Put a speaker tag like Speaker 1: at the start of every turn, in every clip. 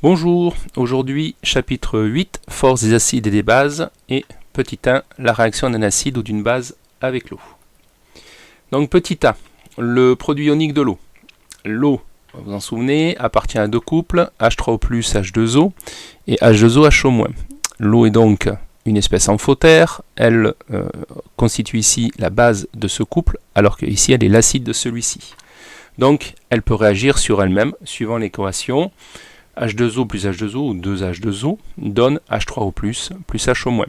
Speaker 1: Bonjour, aujourd'hui chapitre 8, force des acides et des bases, et petit 1, la réaction d'un acide ou d'une base avec l'eau. Donc petit a, le produit ionique de l'eau. L'eau, vous vous en souvenez, appartient à deux couples, H3O+, H2O, et H2O, HO-. L'eau est donc une espèce amphotère, elle constitue ici la base de ce couple, alors qu'ici elle est l'acide de celui-ci. Donc elle peut réagir sur elle-même, suivant l'équation. H2O plus H2O ou 2H2O donne H3O+, plus HO-.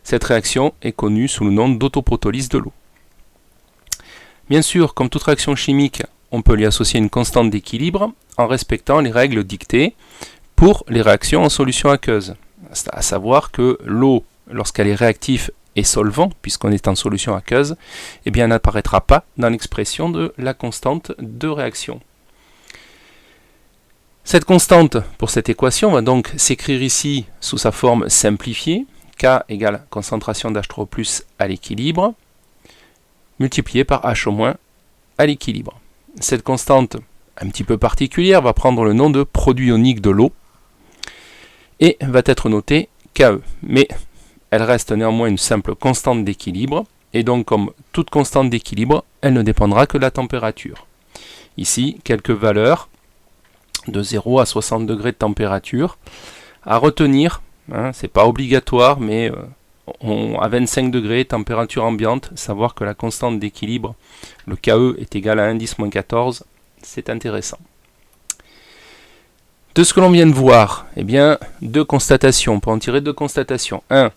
Speaker 1: Cette réaction est connue sous le nom d'autoprotolyse de l'eau. Bien sûr, comme toute réaction chimique, on peut lui associer une constante d'équilibre en respectant les règles dictées pour les réactions en solution aqueuse. À savoir que l'eau, lorsqu'elle est réactive et solvant, puisqu'on est en solution aqueuse, eh bien, elle n'apparaîtra pas dans l'expression de la constante de réaction. Cette constante pour cette équation va donc s'écrire ici sous sa forme simplifiée, K égale concentration d'H3O+ à l'équilibre, multiplié par HO- à l'équilibre. Cette constante un petit peu particulière va prendre le nom de produit ionique de l'eau et va être notée Ke. Mais elle reste néanmoins une simple constante d'équilibre, et donc comme toute constante d'équilibre, elle ne dépendra que de la température. Ici, quelques valeurs de 0 à 60 degrés de température à retenir, c'est pas obligatoire, mais à 25 degrés, température ambiante, savoir que la constante d'équilibre, le Ke, est égal à 1,10-14, c'est intéressant. De ce que l'on vient de voir, eh bien, deux constatations, on peut en tirer deux constatations. 1,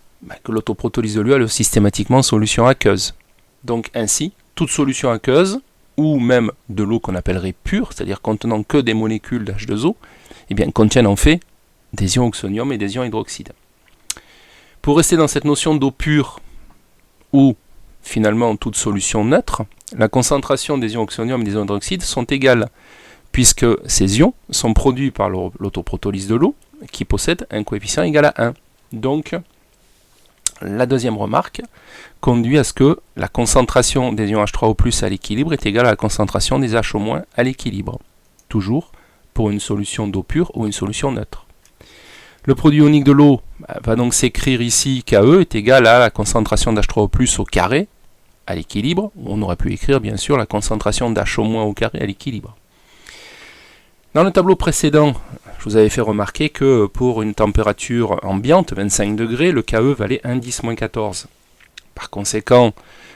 Speaker 1: que l'autoprotolyse de l'eau est systématiquement en solution aqueuse. Donc ainsi, toute solution aqueuse, ou même de l'eau qu'on appellerait pure, c'est-à-dire contenant que des molécules d'H2O, eh bien, contiennent en fait des ions oxonium et des ions hydroxyde. Pour rester dans cette notion d'eau pure, ou finalement toute solution neutre, la concentration des ions oxonium et des ions hydroxyde sont égales, puisque ces ions sont produits par l'autoprotolyse de l'eau, qui possède un coefficient égal à 1. Donc, la deuxième remarque conduit à ce que la concentration des ions H3O+ à l'équilibre est égale à la concentration des HO- à l'équilibre. Toujours pour une solution d'eau pure ou une solution neutre. Le produit ionique de l'eau va donc s'écrire ici Ke est égal à la concentration d'H3O+ au carré à l'équilibre. On aurait pu écrire bien sûr la concentration d'HO- au carré à l'équilibre. Dans le tableau précédent, je vous avais fait remarquer que pour une température ambiante, 25 degrés, le Ke valait 1,10-14. Par conséquent,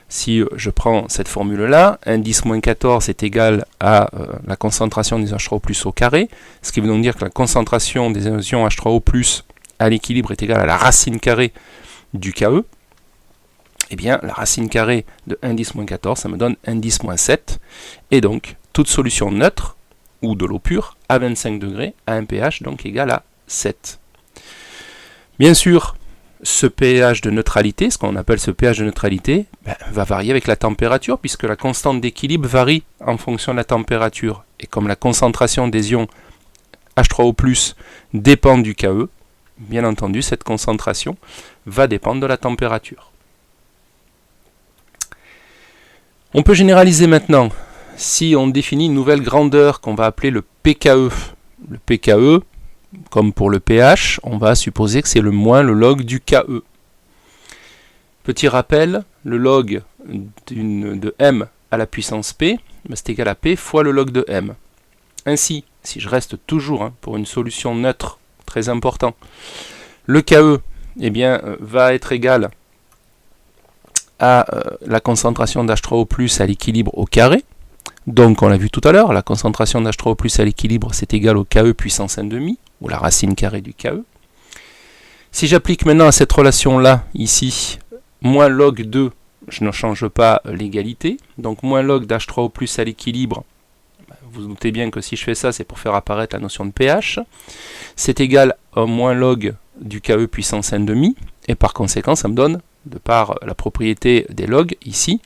Speaker 1: si je prends cette formule-là, 1,10-14 est égal à la concentration des H3O+ au carré, ce qui veut donc dire que la concentration des ions H3O+ à l'équilibre est égale à la racine carrée du Ke. Eh bien, la racine carrée de 1,10-14, ça me donne 1,10-7, et donc toute solution neutre, ou de l'eau pure, à 25 degrés, à un pH donc égal à 7. Bien sûr, ce pH de neutralité, ce qu'on appelle ce pH de neutralité, va varier avec la température, puisque la constante d'équilibre varie en fonction de la température. Et comme la concentration des ions H3O+ dépend du Ke, bien entendu, cette concentration va dépendre de la température. On peut généraliser maintenant. Si on définit une nouvelle grandeur qu'on va appeler le pKe, le pKe, comme pour le pH, on va supposer que c'est le log du Ke. Petit rappel, le log de m à la puissance p, c'est égal à p fois le log de m. Ainsi, si je reste toujours pour une solution neutre, très important, le Ke va être égal à la concentration d'H3O+ à l'équilibre au carré. Donc, on l'a vu tout à l'heure, la concentration d'H3O+ à l'équilibre, c'est égal au Ke puissance 1,5, ou la racine carrée du Ke. Si j'applique maintenant à cette relation-là, ici, moins log 2, je ne change pas l'égalité, donc moins log d'H3O+ à l'équilibre, vous doutez bien que si je fais ça, c'est pour faire apparaître la notion de pH, c'est égal au moins log du Ke puissance 1,5, et par conséquent, ça me donne, de par la propriété des logs, ici,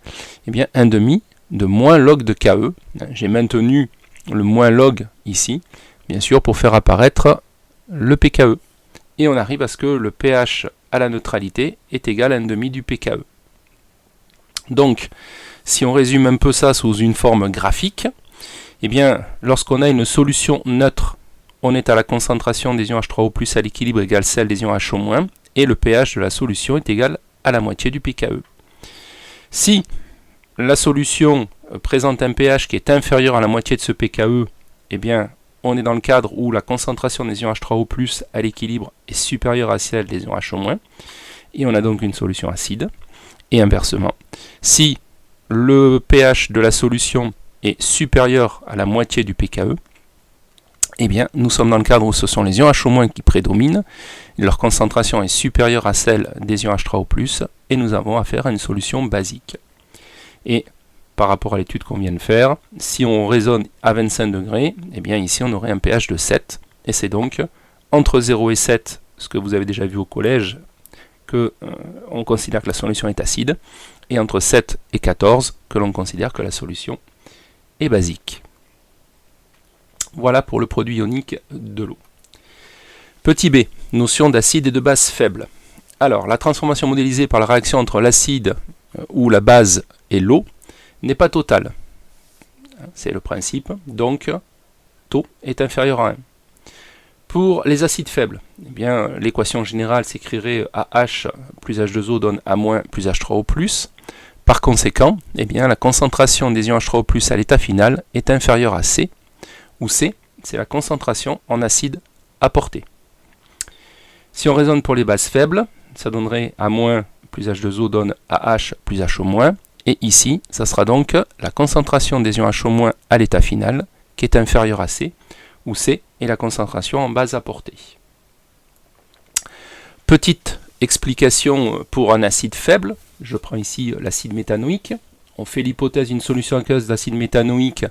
Speaker 1: eh bien 1,5 de moins log de Ke. J'ai maintenu le moins log ici, bien sûr, pour faire apparaître le pKe. Et on arrive à ce que le pH à la neutralité est égal à 1,5 du pKe. Donc, si on résume un peu ça sous une forme graphique, eh bien, lorsqu'on a une solution neutre on est à la concentration des ions H3O+ à l'équilibre égale celle des ions HO-, et le pH de la solution est égal à la moitié du pKe. Si la solution présente un pH qui est inférieur à la moitié de ce pKe, eh bien, on est dans le cadre où la concentration des ions H3O+ à l'équilibre est supérieure à celle des ions HO-, et on a donc une solution acide. Et inversement, si le pH de la solution est supérieur à la moitié du pKe, eh bien, nous sommes dans le cadre où ce sont les ions HO- qui prédominent, leur concentration est supérieure à celle des ions H3O+, et nous avons affaire à une solution basique. Et par rapport à l'étude qu'on vient de faire, si on raisonne à 25 degrés, eh bien ici on aurait un pH de 7, et c'est donc entre 0 et 7, ce que vous avez déjà vu au collège, que on considère que la solution est acide, et entre 7 et 14, que l'on considère que la solution est basique. Voilà pour le produit ionique de l'eau. Petit b, notion d'acide et de base faible. Alors, la transformation modélisée par la réaction entre l'acide ou la base et l'eau n'est pas totale. C'est le principe. Donc, taux est inférieur à 1. Pour les acides faibles, eh bien, l'équation générale s'écrirait AH plus H2O donne A- plus H3O+. Par conséquent, eh bien, la concentration des ions H3O+ à l'état final est inférieure à C, où C, c'est la concentration en acide apportée. Si on raisonne pour les bases faibles, ça donnerait A- plus H2O donne AH plus HO-, et ici, ça sera donc la concentration des ions HO- à l'état final, qui est inférieure à C, où C est la concentration en base apportée. Petite explication pour un acide faible, je prends ici l'acide méthanoïque. On fait l'hypothèse d'une solution aqueuse d'acide méthanoïque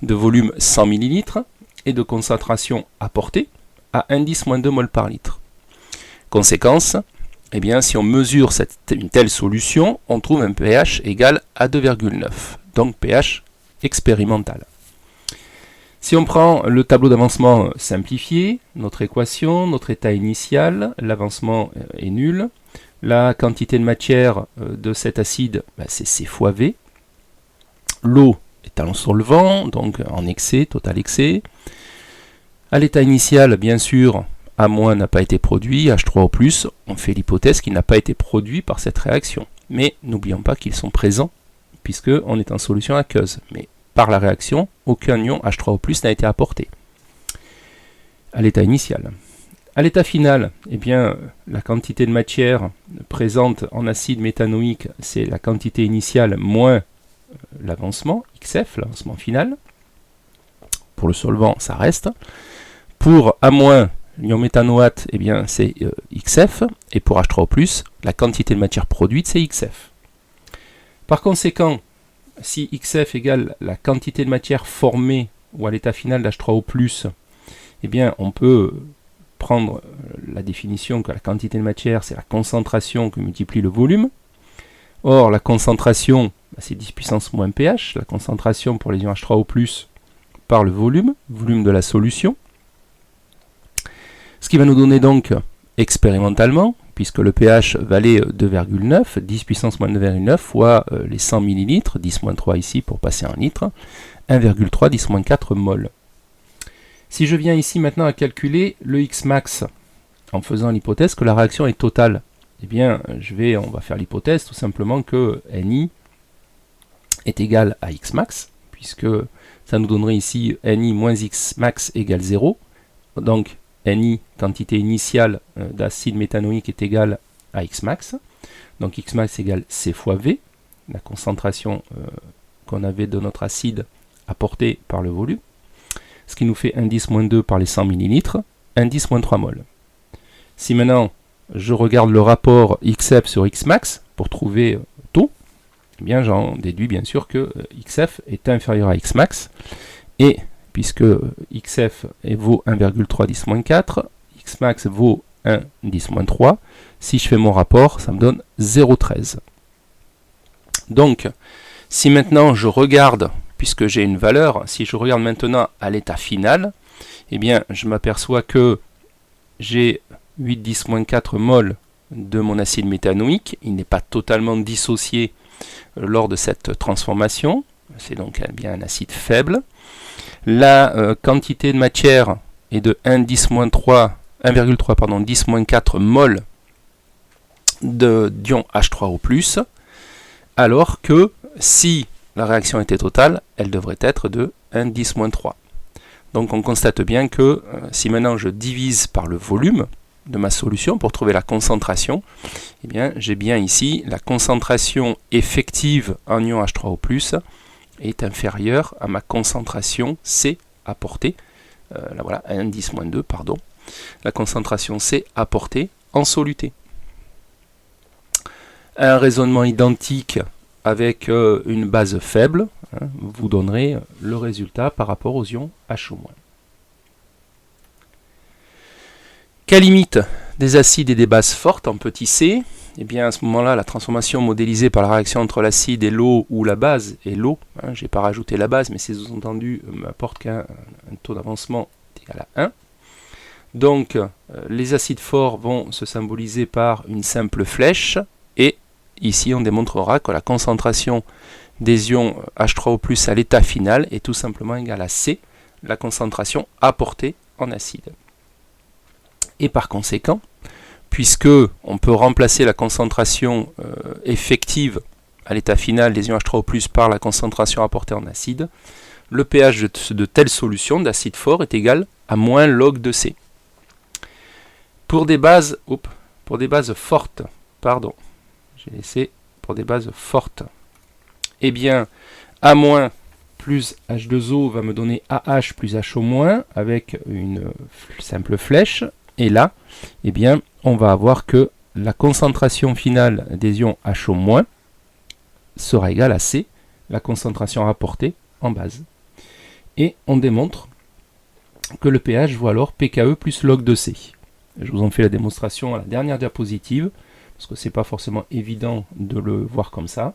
Speaker 1: de volume 100 ml et de concentration apportée à 1,2 mol par litre. Conséquence, eh bien, si on mesure une telle solution, on trouve un pH égal à 2,9, donc pH expérimental. Si on prend le tableau d'avancement simplifié, notre équation, notre état initial, l'avancement est nul, la quantité de matière de cet acide, c'est C fois V. L'eau est en solvant, donc en excès, total excès. À l'état initial, bien sûr, A- n'a pas été produit, H3O+, on fait l'hypothèse qu'il n'a pas été produit par cette réaction. Mais n'oublions pas qu'ils sont présents, puisqu'on est en solution aqueuse. Mais par la réaction, aucun ion H3O+ n'a été apporté à l'état initial. À l'état final, eh bien, la quantité de matière présente en acide méthanoïque, c'est la quantité initiale moins l'avancement, XF, l'avancement final. Pour le solvant, ça reste. Pour A-, l'ion méthanoate, eh bien, c'est XF. Et pour H3O+, la quantité de matière produite, c'est XF. Par conséquent, si XF égale la quantité de matière formée ou à l'état final d'H3O+, eh bien, on peut prendre la définition que la quantité de matière, c'est la concentration que multiplie le volume. Or, la concentration, c'est 10 puissance moins pH, la concentration pour les ions H3O+, par le volume de la solution. Ce qui va nous donner donc, expérimentalement, puisque le pH valait 2,9, 10 puissance moins 2,9 fois les 100 ml, 10 moins 3 ici pour passer en litre, 1,3, 10 moins 4 mol. Si je viens ici maintenant à calculer le Xmax, en faisant l'hypothèse que la réaction est totale, eh bien, on va faire l'hypothèse tout simplement que Ni est égal à Xmax, puisque ça nous donnerait ici Ni moins Xmax égale 0. Donc, Ni, quantité initiale d'acide méthanoïque, est égale à Xmax. Donc, Xmax égale C fois V, la concentration qu'on avait de notre acide apportée par le volume. Ce qui nous fait 1,10-2 par les 100 ml, 1,10-3 mol. Si maintenant je regarde le rapport XF sur Xmax pour trouver taux, eh bien j'en déduis bien sûr que XF est inférieur à Xmax, et puisque XF vaut 1,3 10-4, Xmax vaut 1 10-3, si je fais mon rapport, ça me donne 0,13. Donc, si maintenant je regarde, puisque j'ai une valeur, si je regarde maintenant à l'état final, eh bien je m'aperçois que j'ai 8-10-4 mol de mon acide méthanoïque. Il n'est pas totalement dissocié lors de cette transformation. C'est donc bien un acide faible. La quantité de matière est de 1,3 pardon, 10-4 mol d'ion H3O+, alors que si la réaction était totale, elle devrait être de 1,10-3. Donc on constate bien que si maintenant je divise par le volume de ma solution pour trouver la concentration, eh bien j'ai bien ici la concentration effective en ion H3O+, est inférieure à ma concentration C apportée, là voilà, 1,10-2, pardon, la concentration C apportée en soluté. Un raisonnement identique avec une base faible, hein, vous donnerez le résultat par rapport aux ions HO-. Qu'à limite des acides et des bases fortes en petit c, eh bien à ce moment-là, la transformation modélisée par la réaction entre l'acide et l'eau ou la base et l'eau, hein, je n'ai pas rajouté la base, mais c'est sous-entendu, m'apporte qu'un taux d'avancement égal à 1. Donc, les acides forts vont se symboliser par une simple flèche, et ici on démontrera que la concentration des ions H3O+ à l'état final est tout simplement égale à C, la concentration apportée en acide. Et par conséquent, puisque on peut remplacer la concentration effective à l'état final des ions H3O+ par la concentration apportée en acide, le pH de telle solution d'acide fort est égal à moins log de C. Pour des bases fortes, pardon, j'ai laissé pour des bases fortes, eh bien, A- plus H2O va me donner AH plus HO- avec une simple flèche. Et là, eh bien, on va avoir que la concentration finale des ions HO- sera égale à C, la concentration rapportée en base. Et on démontre que le pH vaut alors pKe plus log de C. Je vous en fais la démonstration à la dernière diapositive, parce que ce n'est pas forcément évident de le voir comme ça.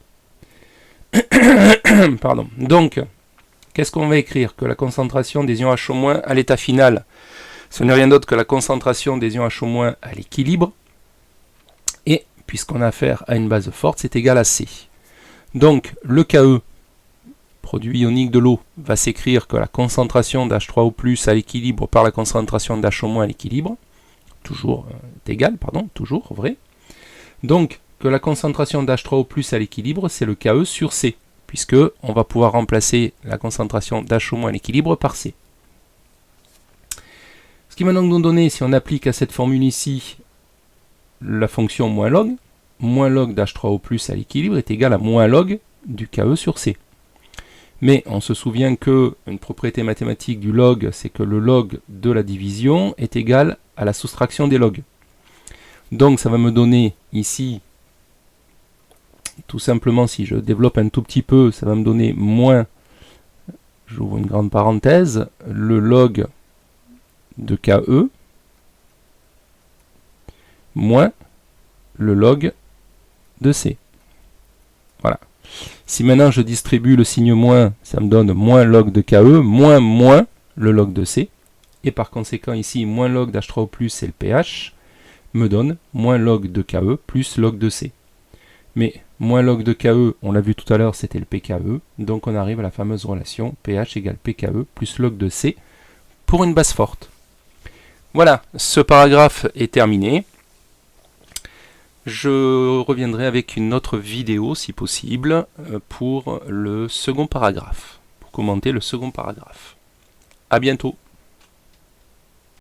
Speaker 1: Pardon. Donc, qu'est-ce qu'on va écrire? Que la concentration des ions HO- à l'état final, ce n'est rien d'autre que la concentration des ions HO- à l'équilibre. Et puisqu'on a affaire à une base forte, c'est égal à C. Donc, le Ke, produit ionique de l'eau, va s'écrire que la concentration d'H3O+ à l'équilibre par la concentration d'HO- à l'équilibre, toujours égal, pardon, toujours vrai. Donc, que la concentration d'H3O+ à l'équilibre, c'est le Ke sur C, puisque on va pouvoir remplacer la concentration d'HO- à l'équilibre par C. Ce qui va donc nous donner, si on applique à cette formule ici la fonction moins log d'H3O+ à l'équilibre est égal à moins log du Ke sur C. Mais on se souvient que une propriété mathématique du log, c'est que le log de la division est égal à la soustraction des logs. Donc ça va me donner ici, tout simplement, si je développe un tout petit peu, ça va me donner moins, j'ouvre une grande parenthèse, le log de Ke moins le log de C. Voilà. Si maintenant je distribue le signe moins, ça me donne moins log de Ke, moins le log de C. Et par conséquent ici, moins log d'H3O+, c'est le pH, me donne moins log de Ke plus log de C. Mais moins log de Ke, on l'a vu tout à l'heure, c'était le pKe. Donc on arrive à la fameuse relation pH égale pKe plus log de C pour une base forte. Voilà, ce paragraphe est terminé. Je reviendrai avec une autre vidéo, si possible, pour le second paragraphe, pour commenter le second paragraphe. À bientôt.